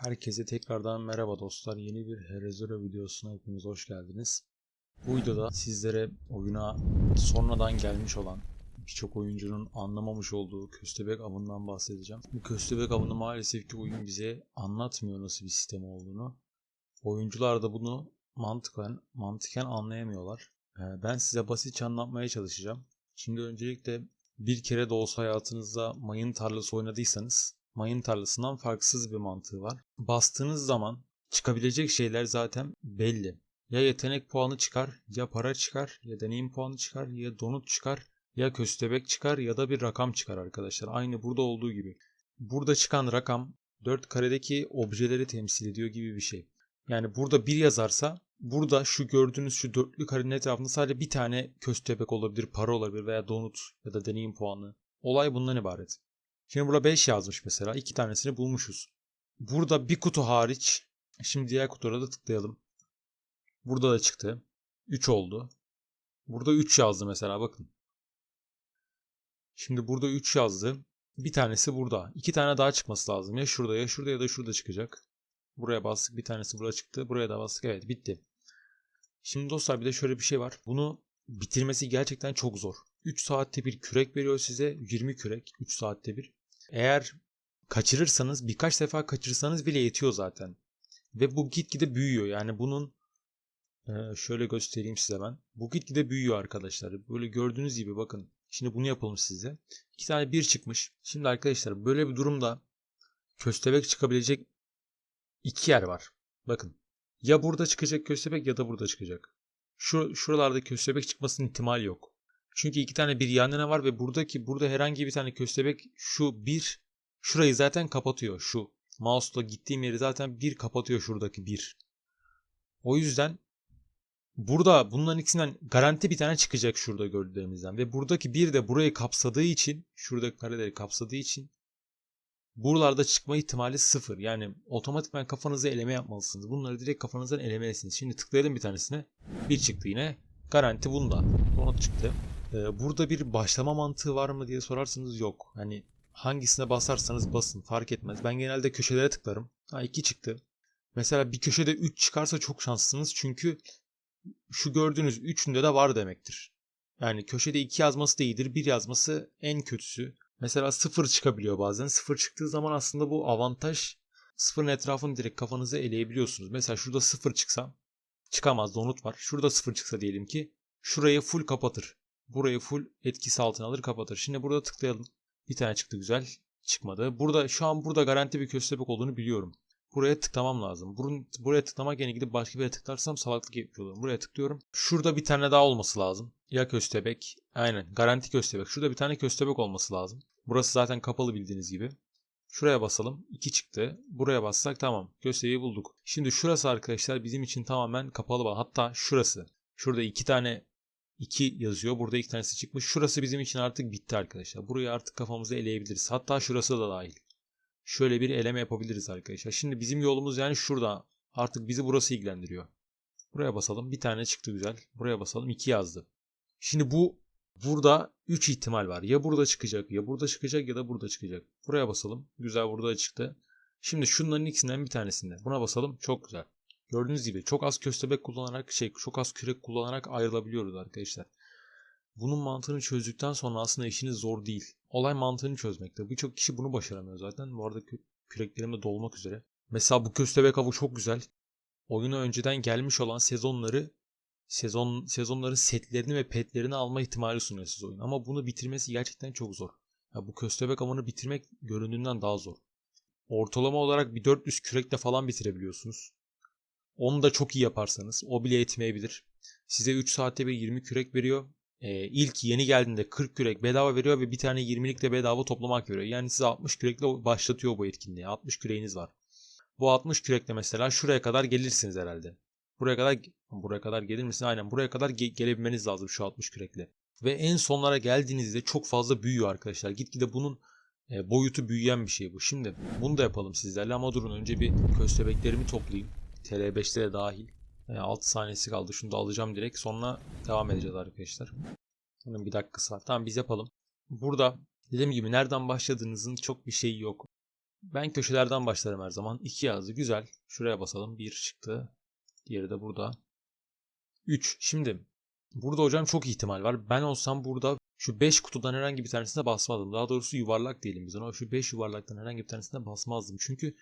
Herkese tekrardan merhaba dostlar. Yeni bir Herezero videosuna hepiniz hoş geldiniz. Bu videoda sizlere oyuna sonradan gelmiş olan birçok oyuncunun anlamamış olduğu köstebek avından bahsedeceğim. Bu köstebek avını maalesef ki oyun bize anlatmıyor nasıl bir sistem olduğunu. Oyuncular da bunu mantıken anlayamıyorlar. Ben size basitçe anlatmaya çalışacağım. Şimdi öncelikle bir kere de olsa hayatınızda mayın tarlası oynadıysanız mayın tarlasından farksız bir mantığı var. Bastığınız zaman çıkabilecek şeyler zaten belli. Ya yetenek puanı çıkar, ya para çıkar, ya deneyim puanı çıkar, ya donut çıkar, ya köstebek çıkar ya da bir rakam çıkar arkadaşlar. Aynı burada olduğu gibi. Burada çıkan rakam 4 karedeki objeleri temsil ediyor gibi bir şey. Yani burada bir yazarsa burada şu gördüğünüz şu dörtlü karenin etrafında sadece bir tane köstebek olabilir, para olabilir veya donut ya da deneyim puanı. Olay bundan ibaret. Şimdi burada 5 yazmış mesela. 2 tanesini bulmuşuz. Burada bir kutu hariç. Şimdi diğer kutulara da tıklayalım. Burada da çıktı. 3 oldu. Burada 3 yazdı mesela bakın. Şimdi burada 3 yazdı. Bir tanesi burada. 2 tane daha çıkması lazım. Ya şurada ya şurada ya da şurada çıkacak. Buraya bastık. Bir tanesi burada çıktı. Buraya da bastık. Evet, bitti. Şimdi dostlar bir de şöyle bir şey var. Bunu bitirmesi gerçekten çok zor. 3 saatte bir kürek veriyor size. 20 kürek 3 saatte bir. Eğer kaçırırsanız, birkaç defa kaçırırsanız bile yetiyor zaten. Ve bu gitgide büyüyor. Yani bunun şöyle göstereyim size ben. Bu gitgide büyüyor arkadaşlar. Böyle gördüğünüz gibi bakın. Şimdi bunu yapalım size. 2 tane bir çıkmış. Şimdi arkadaşlar böyle bir durumda köstebek çıkabilecek 2 yer var. Bakın. Ya burada çıkacak köstebek ya da burada çıkacak. Şuralarda köstebek çıkmasının ihtimali yok. Çünkü 2 tane bir yan yana var ve burada herhangi bir tane köstebek şu bir şurayı zaten kapatıyor. Şu mouse'la gittiğim yeri zaten bir kapatıyor şuradaki bir. O yüzden burada bunların ikisinden garanti bir tane çıkacak şurada gördüklerimizden. Ve buradaki bir de burayı kapsadığı için, şuradaki kareleri kapsadığı için buralarda çıkma ihtimali sıfır. Yani otomatikman kafanızı eleme yapmalısınız. Bunları direkt kafanızdan elemelisiniz. Şimdi tıklayalım bir tanesine. Bir çıktı yine. Garanti bunda. Donut çıktı. Burada bir başlama mantığı var mı diye sorarsanız yok. Hani hangisine basarsanız basın fark etmez. Ben genelde köşelere tıklarım. Ha, 2 çıktı. Mesela bir köşede 3 çıkarsa çok şanslısınız. Çünkü şu gördüğünüz üçünde de var demektir. Yani köşede 2 yazması da iyidir. 1 yazması en kötüsü. Mesela 0 çıkabiliyor bazen. 0 çıktığı zaman aslında bu avantaj. 0'ın etrafını direkt kafanıza eleyebiliyorsunuz. Mesela şurada 0 çıksa çıkamaz, donut var. Şurada 0 çıksa diyelim ki şurayı full kapatır. Burayı full etkisi altına alır kapatır. Şimdi burada tıklayalım. Bir tane çıktı, güzel. Çıkmadı. Şu an burada garanti bir köstebek olduğunu biliyorum. Buraya tıklamam lazım. Buraya tıklamak yerine gidip başka bir yere tıklarsam salaklık yapıyorum. Buraya tıklıyorum. Şurada bir tane daha olması lazım. Ya köstebek. Aynen, garanti köstebek. Şurada bir tane köstebek olması lazım. Burası zaten kapalı bildiğiniz gibi. Şuraya basalım. 2 çıktı. Buraya bassak tamam. Köstebeği bulduk. Şimdi şurası arkadaşlar bizim için tamamen kapalı alan. Hatta şurası. Şurada 2 tane 2 yazıyor. Burada 2 tanesi çıkmış. Şurası bizim için artık bitti arkadaşlar. Burayı artık kafamıza eleyebiliriz. Hatta şurası da dahil. Şöyle bir eleme yapabiliriz arkadaşlar. Şimdi bizim yolumuz yani şurada. Artık bizi burası ilgilendiriyor. Buraya basalım. Bir tane çıktı, güzel. Buraya basalım. 2 yazdı. Şimdi burada 3 ihtimal var. Ya burada çıkacak, ya burada çıkacak ya da burada çıkacak. Buraya basalım. Güzel, burada çıktı. Şimdi şunların ikisinden bir tanesinde. Buna basalım. Çok güzel. Gördüğünüz gibi çok az köstebek kullanarak çok az kürek kullanarak ayrılabiliyoruz arkadaşlar. Bunun mantığını çözdükten sonra aslında işiniz zor değil. Olay mantığını çözmekte. Birçok kişi bunu başaramıyor zaten. Bu arada küreklerim de dolmak üzere. Mesela bu köstebek avı çok güzel. Oyuna önceden gelmiş olan sezonların setlerini ve petlerini alma ihtimali sunuyor size oyun. Ama bunu bitirmesi gerçekten çok zor. Ya bu köstebek avını bitirmek göründüğünden daha zor. Ortalama olarak bir 400 kürekle falan bitirebiliyorsunuz. Onu da çok iyi yaparsanız o bile yetmeyebilir. Size 3 saatte bir 20 kürek veriyor. İlk yeni geldiğinde 40 kürek bedava veriyor ve bir tane 20'lik de bedava toplamak veriyor. Yani size 60 kürekle başlatıyor bu etkinliği. 60 küreğiniz var. Bu 60 kürekle mesela şuraya kadar gelirsiniz herhalde. Buraya kadar gelir misiniz? Aynen, buraya kadar gelebilmeniz lazım şu 60 kürekle. Ve en sonlara geldiğinizde çok fazla büyüyor arkadaşlar. Gitgide bunun boyutu büyüyen bir şey bu. Şimdi bunu da yapalım sizlerle ama durun, önce bir köstebeklerimi toplayayım. TL5'te de dahil. 6 saniyesi kaldı. Şunu da alacağım direkt. Sonra devam edeceğiz arkadaşlar. Bunun bir dakikası var. Tamam, biz yapalım. Burada dediğim gibi nereden başladığınızın çok bir şeyi yok. Ben köşelerden başlarım her zaman. 2 yazdı. Güzel. Şuraya basalım. 1 çıktı. Diğeri de burada. 3. Şimdi burada hocam çok ihtimal var. Ben olsam burada şu 5 kutudan herhangi bir tanesine basmazdım. Daha doğrusu yuvarlak diyelim biz ona. Şu 5 yuvarlaktan herhangi bir tanesine basmazdım. Çünkü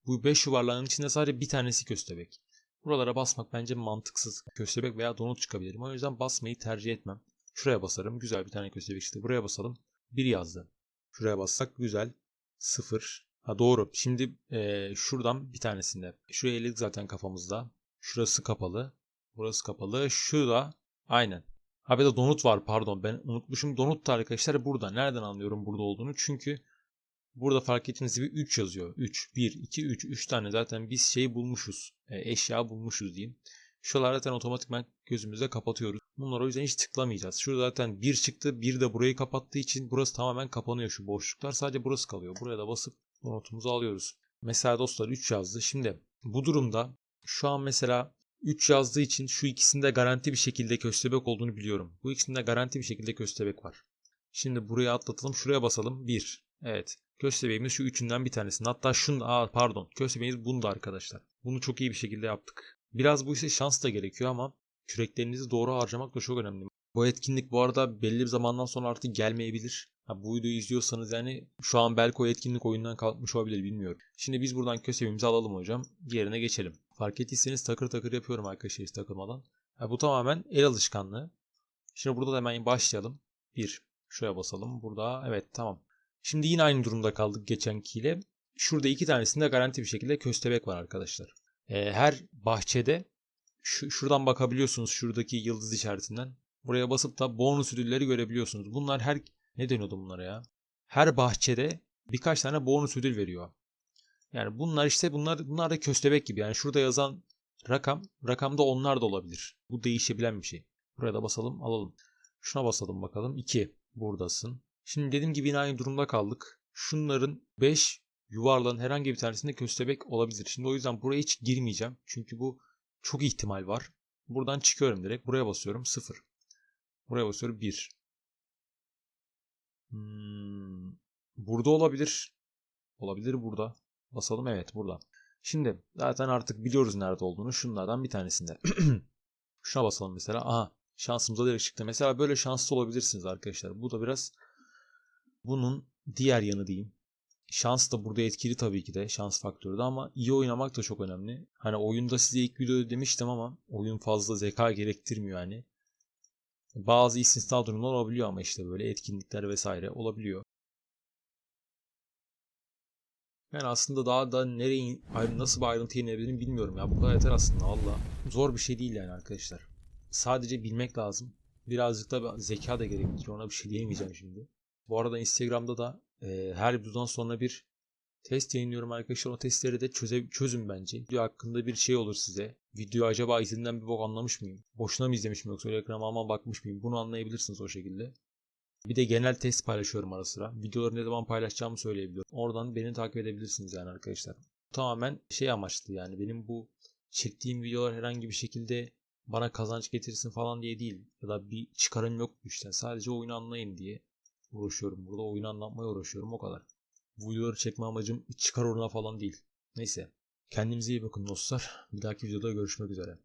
bu 5 yuvarlağın içinde sadece bir tanesi köstebek. Buralara basmak bence mantıksız. Köstebek veya donut çıkabilirim. O yüzden basmayı tercih etmem. Şuraya basarım. Güzel bir tane köstebek çıktı. Buraya basalım. 1 yazdı. Şuraya bassak güzel. 0. Ha doğru. Şimdi şuradan bir tanesinde. Şuraya eledik zaten kafamızda. Şurası kapalı. Burası kapalı. Şurada. Aynen. Ha bir de donut var, pardon. Ben unutmuşum. Donut da arkadaşlar burada. Nereden anlıyorum burada olduğunu? Çünkü burada fark ettiğiniz gibi 3 yazıyor. 3, 1, 2, 3. 3 tane zaten biz şey bulmuşuz. Eşya bulmuşuz diyeyim. Şuralar zaten otomatikman gözümüzde kapatıyoruz. Bunları o yüzden hiç tıklamayacağız. Şurada zaten 1 çıktı. 1 de burayı kapattığı için burası tamamen kapanıyor, şu boşluklar. Sadece burası kalıyor. Buraya da basıp notumuzu alıyoruz. Mesela dostlar 3 yazdı. Şimdi bu durumda şu an mesela 3 yazdığı için şu ikisinde garanti bir şekilde köstebek olduğunu biliyorum. Bu ikisinde garanti bir şekilde köstebek var. Şimdi buraya atlatalım. Şuraya basalım. 1. Evet. Köstebeğimiz şu üçünden bir tanesi. Hatta pardon. Köstebeğimiz bunda arkadaşlar. Bunu çok iyi bir şekilde yaptık. Biraz bu ise şans da gerekiyor ama küreklerinizi doğru harcamak da çok önemli. Bu etkinlik bu arada belli bir zamandan sonra artık gelmeyebilir. Bu videoyu izliyorsanız yani şu an belki o etkinlik oyundan kalkmış olabilir, bilmiyorum. Şimdi biz buradan köstebeğimizi alalım hocam. Diğerine geçelim. Fark ettiyseniz takır takır yapıyorum arkadaşlar hiç takılmadan. Bu tamamen el alışkanlığı. Şimdi burada da hemen başlayalım. 1. Şuraya basalım. Burada evet, tamam. Şimdi yine aynı durumda kaldık geçenkiyle. Şurada 2 tanesinde garanti bir şekilde köstebek var arkadaşlar. Her bahçede şuradan bakabiliyorsunuz, şuradaki yıldız işaretinden. Buraya basıp da bonus ödülleri görebiliyorsunuz. Bunlar ne deniyordu bunlara ya? Her bahçede birkaç tane bonus ödül veriyor. Yani bunlar da köstebek gibi. Yani şurada yazan rakamda onlar da olabilir. Bu değişebilen bir şey. Buraya da basalım, alalım. Şuna basalım bakalım. 2. Buradasın. Şimdi dediğim gibi yine aynı durumda kaldık. Şunların 5 yuvarlağın herhangi bir tanesinde köstebek olabilir. Şimdi o yüzden buraya hiç girmeyeceğim. Çünkü bu çok ihtimal var. Buradan çıkıyorum direkt. Buraya basıyorum. 0. Buraya basıyorum. 1. Burada olabilir. Olabilir burada. Basalım, evet burada. Şimdi zaten artık biliyoruz nerede olduğunu. Şunlardan bir tanesinde. Şuna basalım mesela. Aha, şansımıza direkt çıktı. Mesela böyle şanslı olabilirsiniz arkadaşlar. Bu da biraz bunun diğer yanı diyeyim. Şans da burada etkili tabii ki de. Şans faktörü de, ama iyi oynamak da çok önemli. Hani oyunda size ilk videoda demiştim ama oyun fazla zeka gerektirmiyor yani. Bazı istisna durumlar olabiliyor ama işte böyle etkinlikler vesaire olabiliyor. Yani aslında daha da nasıl bir ayrıntı inebilirim bilmiyorum ya. Bu kadar yeter aslında, valla. Zor bir şey değil yani arkadaşlar. Sadece bilmek lazım. Birazcık da zeka da gerektiriyor. Ona bir şey diyemeyeceğim şimdi. Bu arada Instagram'da da her videodan sonra bir test yayınlıyorum arkadaşlar. O testleri de çözün bence. Video hakkında bir şey olur size. Video acaba izlediğimden bir bok anlamış mıyım? Boşuna mı izlemişim yoksa öyle ekrana bakmış mıyım? Bunu anlayabilirsiniz o şekilde. Bir de genel test paylaşıyorum ara sıra. Videoları ne zaman paylaşacağımı söyleyebiliyorum. Oradan beni takip edebilirsiniz yani arkadaşlar. Tamamen şey amaçlı, yani benim bu çektiğim videolar herhangi bir şekilde bana kazanç getirsin falan diye değil. Ya da bir çıkarım yok işte. Sadece oyunu anlayın diye uğraşıyorum. Burada oyunu anlatmaya uğraşıyorum, o kadar. Bu videoları çekme amacım çıkar uğruna falan değil. Neyse. Kendinize iyi bakın dostlar. Bir dahaki videoda görüşmek üzere.